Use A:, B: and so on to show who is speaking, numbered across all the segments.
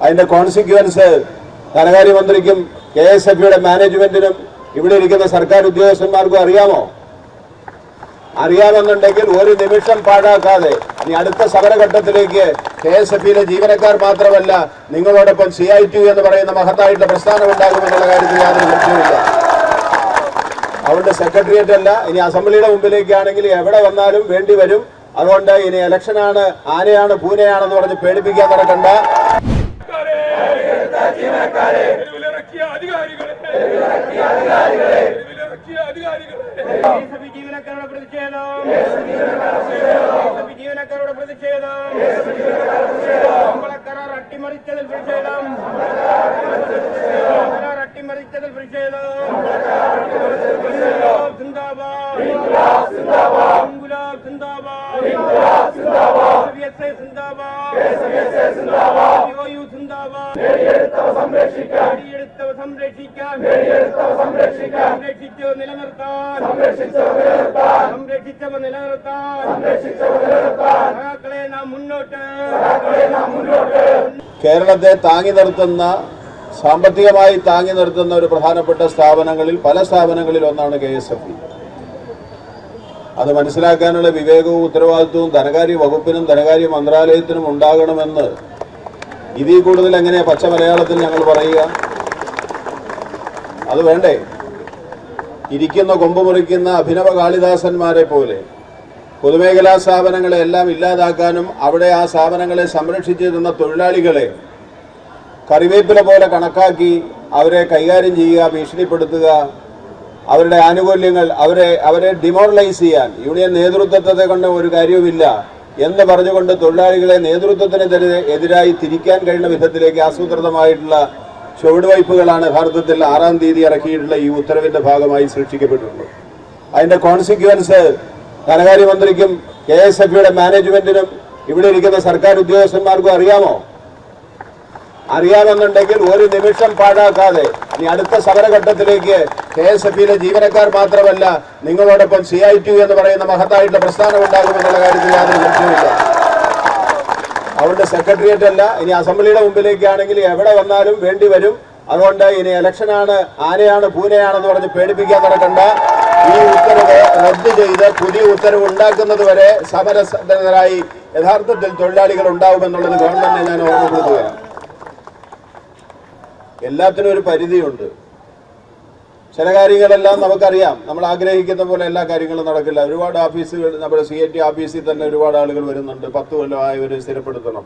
A: അതിന്റെ കോൺസിക്വൻസ് ധനകാര്യമന്ത്രിക്കും KSFBയുടെ മാനേജ്മെന്റിനും ഇവിടെ ഇരിക്കുന്ന സർക്കാർ ഉദ്യോഗസ്ഥന്മാർക്കും അറിയാമോ? അറിയാമെന്നുണ്ടെങ്കിൽ ഒരു നിമിഷം പാഴാക്കാതെ ഇനി അടുത്ത സമരഘട്ടത്തിലേക്ക് KSFBയിലെ ജീവനക്കാർ മാത്രമല്ല നിങ്ങളോടൊപ്പം CITU എന്ന് പറയുന്ന മഹത്തായിട്ടുള്ള പ്രസ്ഥാനം ഉണ്ടാകുമെന്നുള്ള കാര്യത്തിൽ യാതൊരു സംശയവുമില്ല. അതുകൊണ്ട് സെക്രട്ടേറിയറ്റ് അല്ല, ഇനി അസംബ്ലിയുടെ മുമ്പിലേക്കാണെങ്കിൽ എവിടെ വന്നാലും വേണ്ടി വരും. അതുകൊണ്ട് ഇനി ഇലക്ഷനാണ്, ആനയാണ് പൂനയാണെന്ന് പറഞ്ഞ് പേടിപ്പിക്കാൻ നടക്കണ്ട.
B: ജീവനക്കാരുടെ പ്രതിഷേധം, കരാർ അട്ടിമറിച്ചതിൽ പ്രതിഷേധം, അട്ടിമറിച്ചതിൽ പ്രതിഷേധം, സിന്ദാബാദ്, സിന്ദാബാദ്,
A: കേരളത്തെ താങ്ങി നിർത്തുന്ന, സാമ്പത്തികമായി താങ്ങി നിർത്തുന്ന ഒരു പ്രധാനപ്പെട്ട സ്ഥാപനങ്ങളിൽ, പല സ്ഥാപനങ്ങളിൽ ഒന്നാണ് KSFB. അത് മനസ്സിലാക്കാനുള്ള വിവേകവും ഉത്തരവാദിത്വവും ധനകാര്യ വകുപ്പിനും ധനകാര്യ മന്ത്രാലയത്തിനും ഉണ്ടാകണമെന്ന് ഇതിൽ കൂടുതൽ എങ്ങനെ പച്ച മലയാളത്തിൽ ഞങ്ങൾ പറയുക? അത് വേണ്ടേ? ഇരിക്കുന്ന കൊമ്പ് മുറിക്കുന്ന അഭിനവ കാളിദാസന്മാരെ പോലെ പൊതുമേഖലാ സ്ഥാപനങ്ങളെ എല്ലാം ഇല്ലാതാക്കാനും അവിടെ ആ സ്ഥാപനങ്ങളെ സംരക്ഷിച്ചിരുന്ന തൊഴിലാളികളെ കറിവേപ്പില പോലെ കണക്കാക്കി അവരെ കൈകാര്യം ചെയ്യുക, ഭീഷണിപ്പെടുത്തുക, അവരുടെ ആനുകൂല്യങ്ങൾ അവരെ ഡിമോറലൈസ് ചെയ്യാൻ യൂണിയൻ നേതൃത്വത്തെ കൊണ്ട് ഒരു കാര്യവുമില്ല എന്ന് പറഞ്ഞുകൊണ്ട് തൊഴിലാളികളെ നേതൃത്വത്തിനെതിരായി തിരിക്കാൻ കഴിയുന്ന വിധത്തിലേക്ക് ആസൂത്രിതമായിട്ടുള്ള ചുവടുവയ്പ്പുകളാണ് യഥാർത്ഥത്തിൽ 6-ാം തീയതി ഇറക്കിയിട്ടുള്ള ഈ ഉത്തരവിന്റെ ഭാഗമായി സൃഷ്ടിക്കപ്പെട്ടിട്ടുള്ളത്. അതിന്റെ കോൺസിക്വൻസ് ധനകാര്യമന്ത്രിക്കും KSFBയുടെ മാനേജ്മെന്റിനും ഇവിടെ ഇരിക്കുന്ന സർക്കാർ ഉദ്യോഗസ്ഥന്മാർക്കും അറിയാമോ? അറിയാമെന്നുണ്ടെങ്കിൽ ഒരു നിമിഷം പാഴാക്കാതെ ഇനി അടുത്ത സമരഘട്ടത്തിലേക്ക് KSFBയിലെ ജീവനക്കാർ മാത്രമല്ല നിങ്ങളോടൊപ്പം CITU എന്ന് പറയുന്ന മഹത്തായിട്ടുള്ള പ്രസ്ഥാനം ഉണ്ടാകുമെന്നുള്ള കാര്യത്തിൽ യാതൊരു സംശയവുമില്ല. അതുകൊണ്ട് സെക്രട്ടേറിയറ്റ് അല്ല, ഇനി അസംബ്ലിയുടെ മുമ്പിലേക്കാണെങ്കിൽ എവിടെ വന്നാലും വേണ്ടി വരും. അതുകൊണ്ട് ഇനി ഇലക്ഷനാണ്, ആനയാണ് പൂനയാണെന്ന് പറഞ്ഞ് പേടിപ്പിക്കാൻ നടക്കണ്ട. ഈ ഉത്തരവ് റദ്ദ് ചെയ്ത് പുതിയ ഉത്തരവ് ഉണ്ടാക്കുന്നത് വരെ സമരസന്നദ്ധരായി യഥാർത്ഥത്തിൽ തൊഴിലാളികൾ ഉണ്ടാവുമെന്നുള്ളത് ഗവൺമെന്റിനെ ഞാൻ ഓർമ്മപ്പെടുത്തുകയാണ്. എല്ലാത്തിനും ഒരു പരിധിയുണ്ട്. ചില കാര്യങ്ങളെല്ലാം നമുക്കറിയാം, നമ്മൾ ആഗ്രഹിക്കുന്ന പോലെ എല്ലാ കാര്യങ്ങളും നടക്കില്ല. ഒരുപാട് ഓഫീസുകൾ, നമ്മുടെ CIT ഓഫീസിൽ തന്നെ ഒരുപാട് ആളുകൾ വരുന്നുണ്ട്. 10 കൊല്ലമായവരെ സ്ഥിരപ്പെടുത്തണം.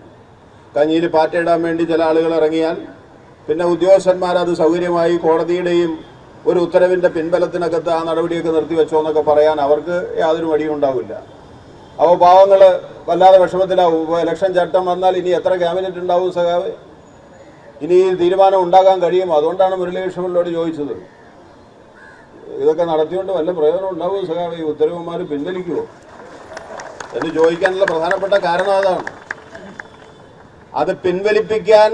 A: കഞ്ഞിയിൽ പാറ്റയിടാൻ വേണ്ടി ചില ആളുകൾ ഇറങ്ങിയാൽ പിന്നെ ഉദ്യോഗസ്ഥന്മാർ അത് സൗകര്യമായി കോടതിയുടെയും ഒരു ഉത്തരവിന്റെ പിൻബലത്തിനകത്ത് ആ നടപടിയൊക്കെ നിർത്തിവെച്ചോ എന്നൊക്കെ പറയാൻ അവർക്ക് യാതൊരു മടിയും ഉണ്ടാവില്ല. അപ്പോൾ പാവങ്ങൾ വല്ലാതെ വിഷമത്തിലാവും. ഇപ്പോൾ ഇലക്ഷൻ ചട്ടം വന്നാൽ ഇനി എത്ര ക്യാബിനറ്റ് ഉണ്ടാവും സഖാവ്? ഇനി തീരുമാനം ഉണ്ടാകാൻ കഴിയുമോ? അതുകൊണ്ടാണ് മുരളീകൃഷ്ണനോട് ചോദിച്ചത്, ഇതൊക്കെ നടത്തിക്കൊണ്ട് വല്ല പ്രയോജനം ഉണ്ടാവുമോ സഖാവ്? ഈ ഉത്തരവുമാർ പിൻവലിക്കുമോ എന്ന് ചോദിക്കാനുള്ള പ്രധാനപ്പെട്ട കാരണം അതാണ്. അത് പിൻവലിപ്പിക്കാൻ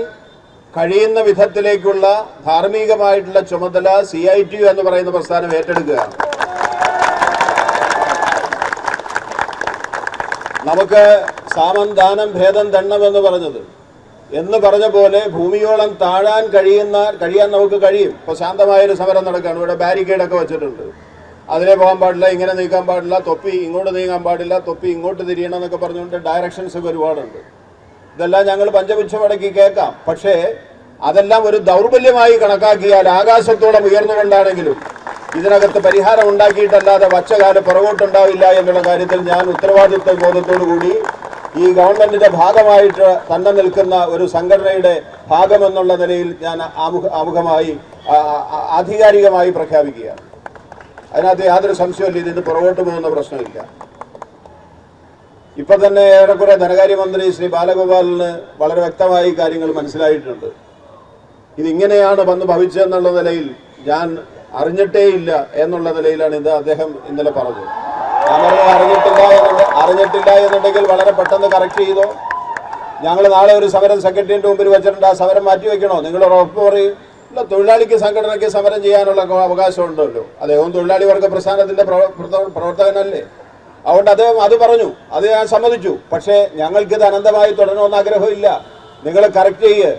A: കഴിയുന്ന വിധത്തിലേക്കുള്ള ധാർമ്മികമായിട്ടുള്ള ചുമതല CITU എന്ന് പറയുന്ന പ്രസ്ഥാനം ഏറ്റെടുക്കുകയാണ്. നമുക്ക് സാമം ദാനം ഭേദം ദണ്ണമെന്ന് പറഞ്ഞ പോലെ ഭൂമിയോളം താഴാൻ കഴിയാൻ നമുക്ക് കഴിയും. ഇപ്പോൾ ശാന്തമായൊരു സമരം നടക്കുകയാണ്. ഇവിടെ ബാരിക്കേഡൊക്കെ വെച്ചിട്ടുണ്ട്. അതിലെ പോകാൻ പാടില്ല, ഇങ്ങനെ നീക്കാൻ പാടില്ല, തൊപ്പി ഇങ്ങോട്ട് നീങ്ങാൻ പാടില്ല, തൊപ്പി ഇങ്ങോട്ട് തിരിയണം എന്നൊക്കെ പറഞ്ഞുകൊണ്ട് ഡയറക്ഷൻസ് ഒക്കെ ഒരുപാടുണ്ട്. ഇതെല്ലാം ഞങ്ങൾ പഞ്ചപുച്ഛമടക്കി കേൾക്കാം. പക്ഷേ അതെല്ലാം ഒരു ദൗർബല്യമായി കണക്കാക്കിയാൽ ആകാശത്തോളം ഉയർന്നുകൊണ്ടാണെങ്കിലും ഇതിനകത്ത് പരിഹാരം ഉണ്ടാക്കിയിട്ടല്ലാതെ വച്ചകാലം പുറകോട്ടുണ്ടാവില്ല എന്നുള്ള കാര്യത്തിൽ ഞാൻ ഉത്തരവാദിത്വ ബോധത്തോടു കൂടി ഈ ഗവൺമെന്റിന്റെ ഭാഗമായിട്ട് തന്നെ നിൽക്കുന്ന ഒരു സംഘടനയുടെ ഭാഗമെന്നുള്ള നിലയിൽ ഞാൻ ആധികാരികമായി പ്രഖ്യാപിക്കുകയാണ്. അതിനകത്ത് യാതൊരു സംശയമില്ല, ഇതിന് പുറകോട്ട് പോകുന്ന പ്രശ്നമില്ല. ഇപ്പൊ തന്നെ ഏറെക്കുറെ ധനകാര്യമന്ത്രി ശ്രീ ബാലഗോപാലിന് വളരെ വ്യക്തമായി കാര്യങ്ങൾ മനസ്സിലായിട്ടുണ്ട്. ഇതിങ്ങനെയാണ് വന്ന് ഭവിച്ചതെന്നുള്ള നിലയിൽ ഞാൻ അറിഞ്ഞിട്ടേയില്ല എന്നുള്ള നിലയിലാണ് ഇത് അദ്ദേഹം ഇന്നലെ പറഞ്ഞത്. ഞാൻ അറിഞ്ഞിട്ടില്ല എന്നുണ്ടെങ്കിൽ വളരെ പെട്ടെന്ന് കറക്റ്റ് ചെയ്തോ. ഞങ്ങൾ നാളെ ഒരു സമരം സെക്രട്ടറിയേറ്റ് മുമ്പിൽ വെച്ചിട്ടുണ്ട്, ആ സമരം മാറ്റിവെക്കണോ? നിങ്ങൾ ഉറപ്പ് പറയും. ഇല്ല, തൊഴിലാളിക്ക് സംഘടനയ്ക്ക് സമരം ചെയ്യാനുള്ള അവകാശം ഉണ്ടല്ലോ. അദ്ദേഹം തൊഴിലാളി വർഗ പ്രസ്ഥാനത്തിന്റെ പ്രവർത്തകനല്ലേ. അതുകൊണ്ട് അദ്ദേഹം അത് പറഞ്ഞു, അത് ഞാൻ സമ്മതിച്ചു. പക്ഷേ ഞങ്ങൾക്കിത് അനന്തമായി തുടരണമെന്ന് ആഗ്രഹമില്ല. നിങ്ങൾ കറക്റ്റ് ചെയ്യുക.